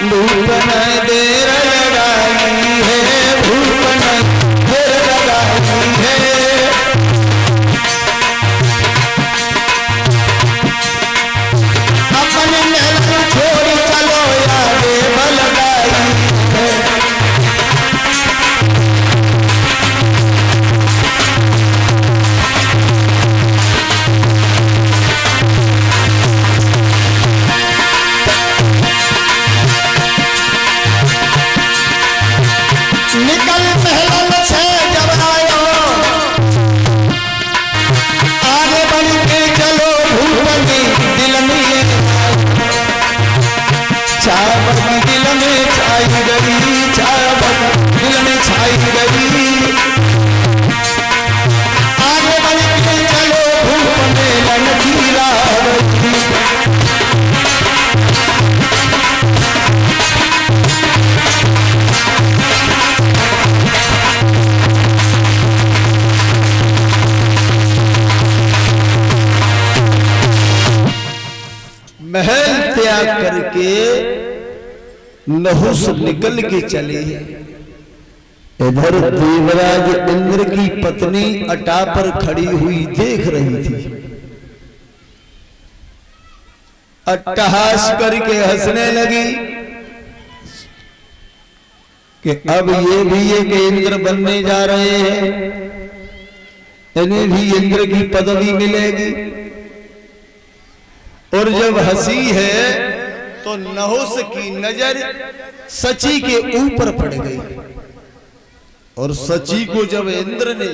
भूपन देर लगाई है, भूपन देर लगाई है। अपन महल छोड़ चलो आगे बलगाई है। निकल महल से जब आयो, आगे बढ़ के चलो भूपन दिल में, चावल दिल में छाई गई, चावल दिल में छाई गई। आगे बढ़ के चलो भूपन लंकीरा महल त्याग करके नहुस निकल के चले। इधर देवराज इंद्र की पत्नी अटा पर खड़ी हुई देख रही थी। अट्टहास करके हंसने लगी कि अब ये भी एक इंद्र बनने जा रहे हैं, इन्हें भी इंद्र की पदवी मिलेगी। और जब हंसी है तो नहुस की नजर सची के ऊपर पड़ गई, और सची को जब इंद्र ने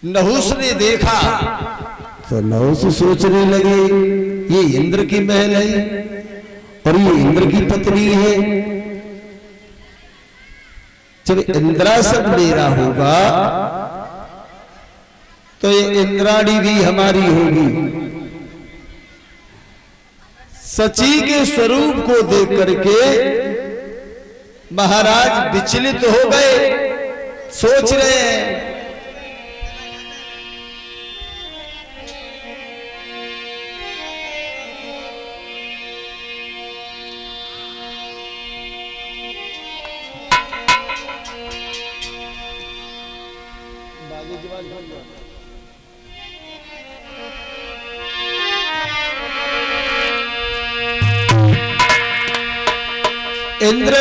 नहुस ने देखा तो नहुस सोचने लगे ये इंद्र की महल है और ये इंद्र की पत्नी है। जब इंद्रासन मेरा होगा तो ये इंद्राणी भी हमारी होगी। सची के स्वरूप को देख करके महाराज विचलित हो गए, सोच रहे हैं इंद्र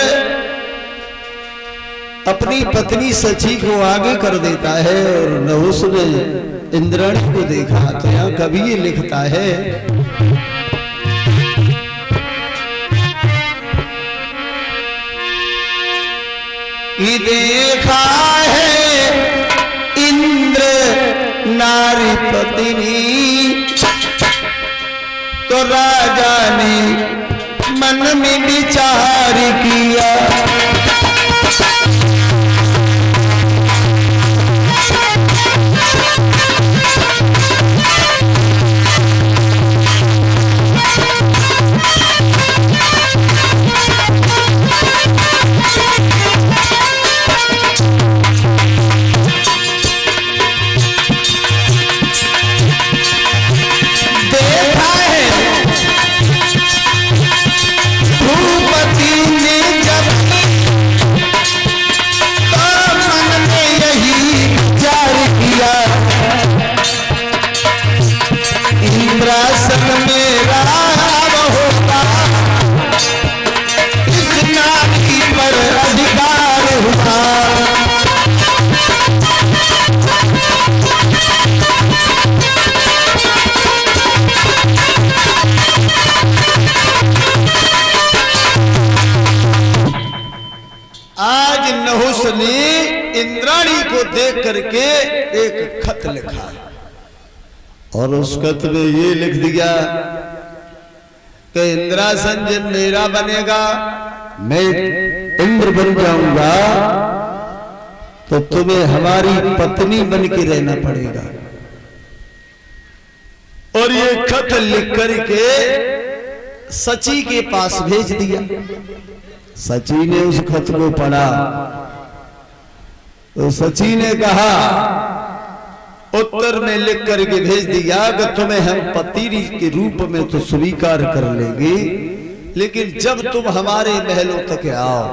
अपनी पत्नी सची को आगे कर देता है, और नहुस ने इंद्राणी को देखा तो यहां कभी ये लिखता है कि देखा है इंद्र नारी पत्नी, तो राजा ने मन में विचार किया, इंद्राणी को देख करके एक खत लिखा, और उस खत में ये लिख दिया कि इंद्रासन जब मेरा बनेगा, मैं इंद्र बन जाऊंगा, तो तुम्हें हमारी पत्नी बन के रहना पड़ेगा। और ये खत लिख करके सची के पास भेज दिया। सची ने उस खत को पढ़ा तो सची ने कहा, उत्तर में लिख करके भेज दिया कि तुम्हें हम पति के रूप में तो स्वीकार कर लेंगे, लेकिन जब तुम हमारे महलों तक आओ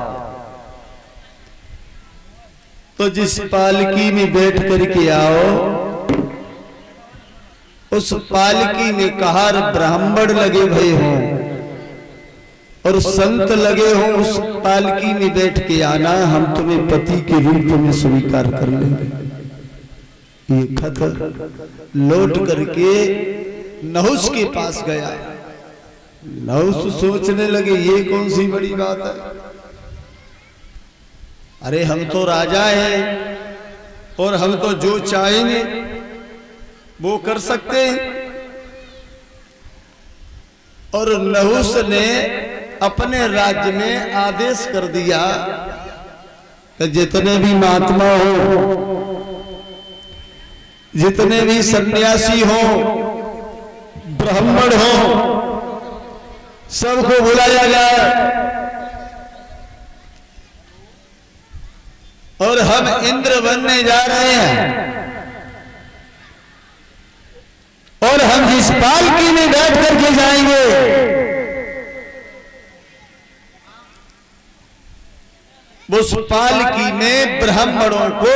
तो जिस पालकी में बैठ करके आओ उस पालकी में कहार ब्राह्मण लगे भय हों और संत लगे हों, उस पालकी में बैठ के आना, हम तुम्हें पति के रूप में स्वीकार कर लेंगे। ये खत लौट करके नहुस के पास गया। नहुस सोचने लगे ये कौन सी बड़ी बात है, अरे हम तो राजा हैं और हम तो जो चाहेंगे वो कर सकते हैं। और नहुस ने अपने राज्य में आदेश कर दिया कि जितने भी महात्मा हो, जितने भी सन्यासी हो, ब्राह्मण हो, सबको बुलाया जाए और हम इंद्र बनने जा रहे हैं और हम जिस पालकी में बैठ करके जाएंगे उस पालकी में ब्राह्मणों को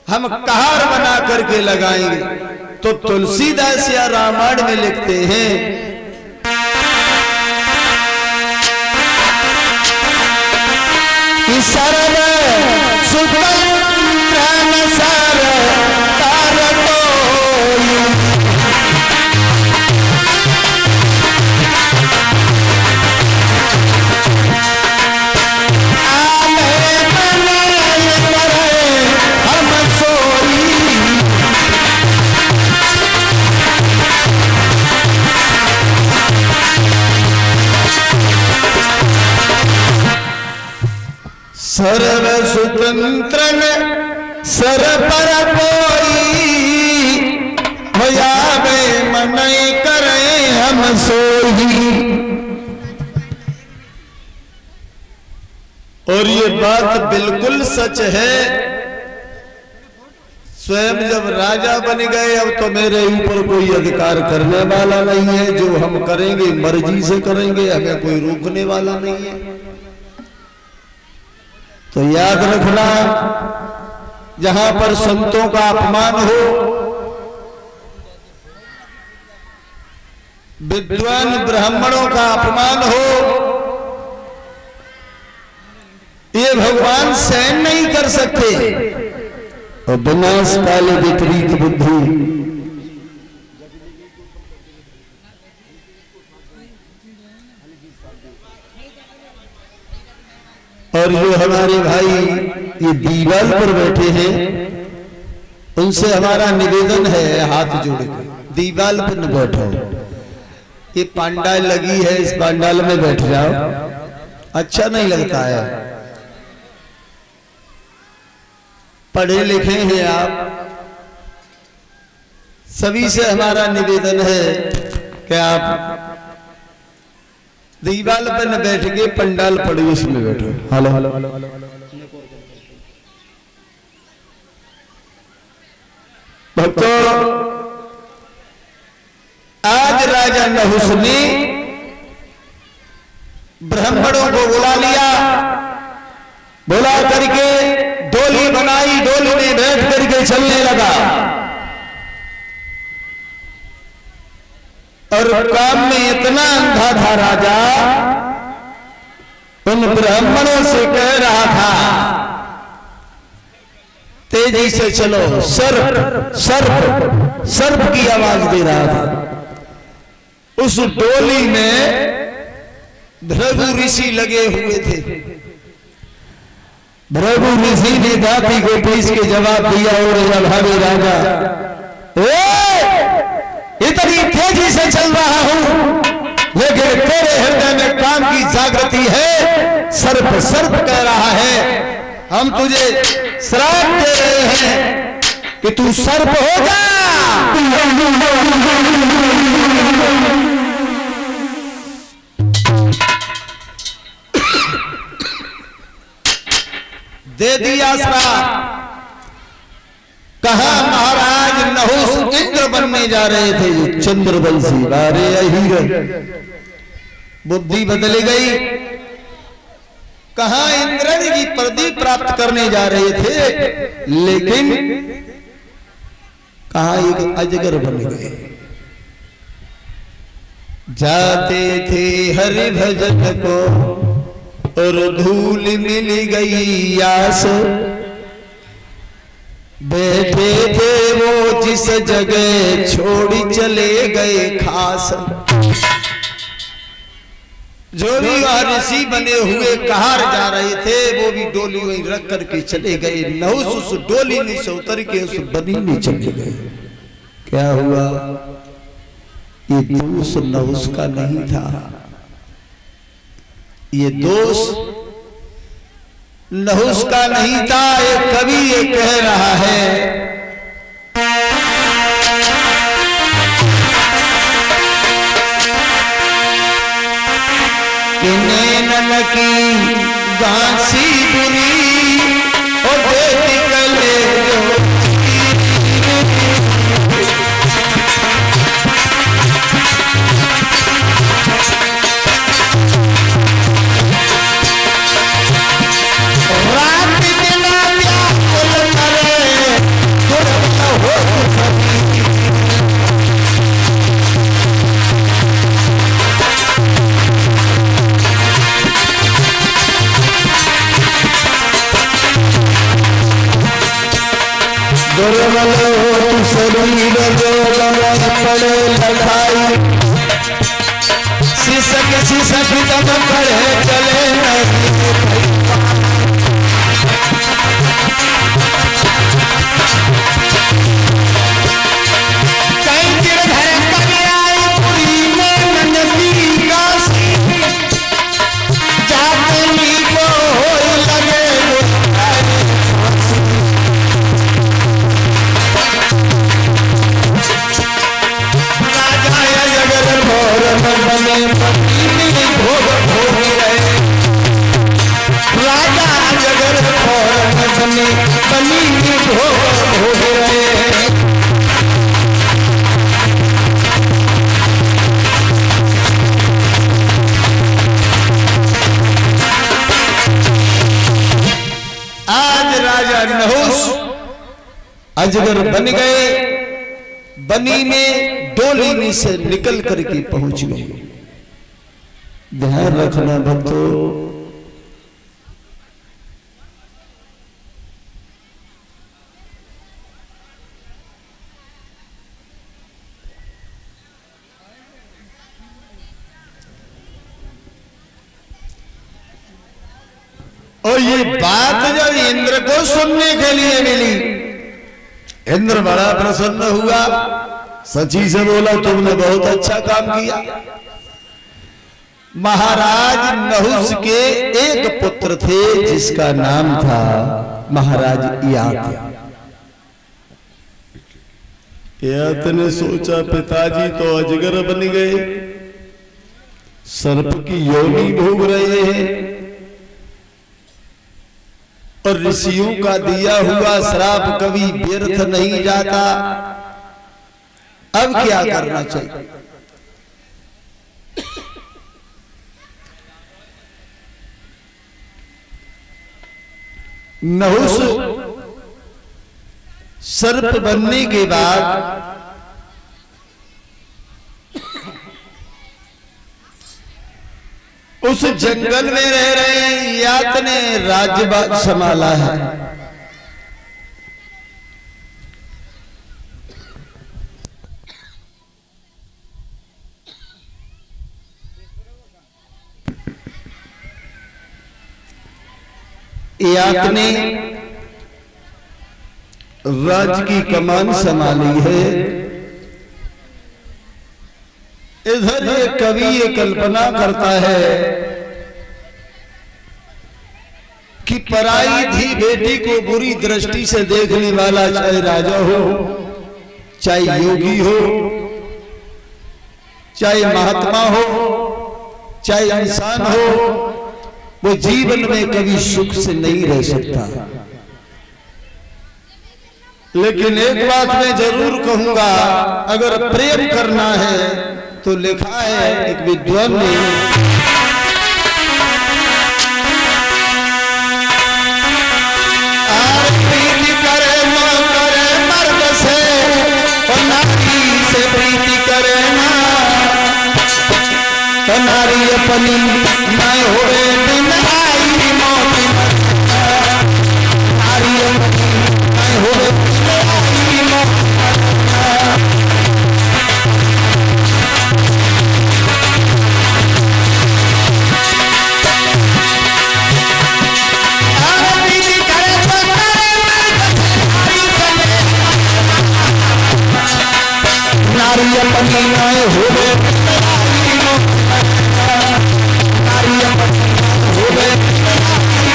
हम कहार बना करके लगाएंगे। तो तुलसीदास या रामायण में लिखते हैं कि सर्व सुतंत्र नसर तारको सर्व स्वतंत्र सर पर कोई होयावे मन करे हम सोई। और ये बात बिल्कुल सच है। स्वयं जब राजा बन गए अब तो मेरे ऊपर कोई अधिकार करने वाला नहीं है, जो हम करेंगे मर्जी से करेंगे, हमें कोई रोकने वाला नहीं है। तो याद रखना, जहां पर संतों का अपमान हो, विद्वान ब्राह्मणों का अपमान हो, ये भगवान सहन नहीं कर सकते। और विनाश काले विपरीत बुद्धि, और जो हमारे भाई ये दीवाल पर बैठे हैं उनसे हमारा निवेदन है, हाथ जोड़ के दीवाल पर न बैठो। ये पंडाल लगी है, इस पंडाल में बैठ जाओ, अच्छा नहीं लगता है। पढ़े लिखे हैं आप, सभी से हमारा निवेदन है कि आप दीवाल पर न बैठ के पंडाल पड़ोस में बैठो। हेलो भक्तों, आज राजा नहुस ने ब्राह्मणों को बुला लिया, बुला करके डोली बनाई, डोली में बैठ करके चलने लगा और काम में इतना अंधा था राजा, उन ब्राह्मणों से कह रहा था तेजी से चलो, सर्प सर्प सर्प की आवाज दे रहा था। उस डोली में भृगु ऋषि लगे हुए थे। भृगु ऋषि ने दाती को पीस के जवाब दिया, और भावी राजा इतनी तेजी से चल रहा हूं, लेकिन तेरे हृदय में काम की जागृति है। सर्प सर्प कह रहा है, हम तुझे श्राप दे रहे हैं कि तू सर्प हो जा। दे दिया श्राप। कहा महाराज नहुस इंद्र बनने जा रहे थे, चंद्रवंशी बारे अहीर बुद्धि बदल गई। कहां इंद्राणी की पदवी प्राप्त करने जा रहे थे, लेकिन कहां एक अजगर बन गए। जाते थे हरि भजन को और धूल मिल गई आस, बैठे थे वो जिस जगह छोड़ी चले गए खास। जो भी ऋषि बने हुए कहार जा रहे थे, वो भी डोली वहीं रख करके चले गए। नहुस उस डोली में से उतर के उस बनी में चले गए। क्या हुआ? ये दोष नहुस का नहीं था, ये दोष नहुस का नहीं था। एक कवि ये कह रहा है कि नैनन की गांसी बुरी और बेटी गले शरीर पड़े लड़ाई, सिसक दम पड़े चले अजगर बन गए। बनी में डोली में से निकल करके पहुंच गए। ध्यान रखना भक्तों, और ये बात जब इंद्र को सुनने के लिए मिली, इंद्र बड़ा प्रसन्न हुआ। सची से बोला, तुमने बहुत अच्छा काम किया। महाराज नहुस के एक पुत्र थे जिसका नाम था महाराज यात। यात ने सोचा, पिताजी तो अजगर बन गए, सर्प की योनि भोग रहे हैं और ऋषियों का दिया हुआ श्राप कभी व्यर्थ नहीं जाता। अब क्या करना चाहिए? नहुस सर्प बनने के बाद उस जंगल में रह रहे यात ने राज्य संभाला है। यात ने राज्य की कमान संभाली है। इधर ये कवि ये कल्पना करता है कि पराई धी बेटी को बुरी दृष्टि से देखने वाला, चाहे राजा हो, चाहे योगी हो, चाहे महात्मा हो, चाहे इंसान हो, वो जीवन में कभी सुख से नहीं रह सकता। लेकिन एक बात मैं जरूर कहूंगा, अगर प्रेम करना है तो लिखा है एक विद्वान ने, तो नारी अपनी मैं होवे दिन आई मौत नारी अपनी मैं होवे दिन आई मौत नारी अपनी मैं होवे नारी अपनी होवे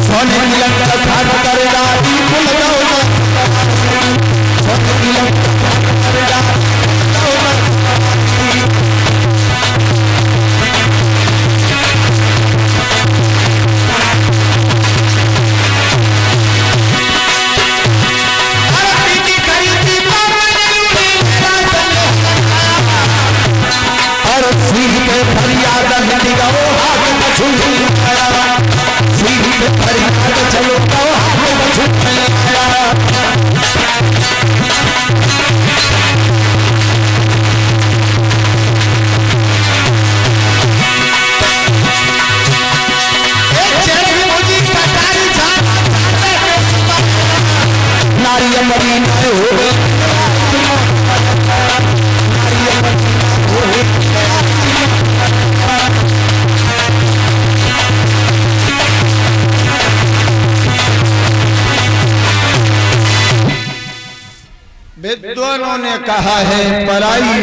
सोने की लंका खाट कर राती फुल दौलत सोने की लंका खाट कर राती दौलत और सीध पे फरियाद दिगा वो हाथ में छू फरियाद चलो तो हाथ में छूट नारी मरी न हो विद्वानों ने कहा है पराई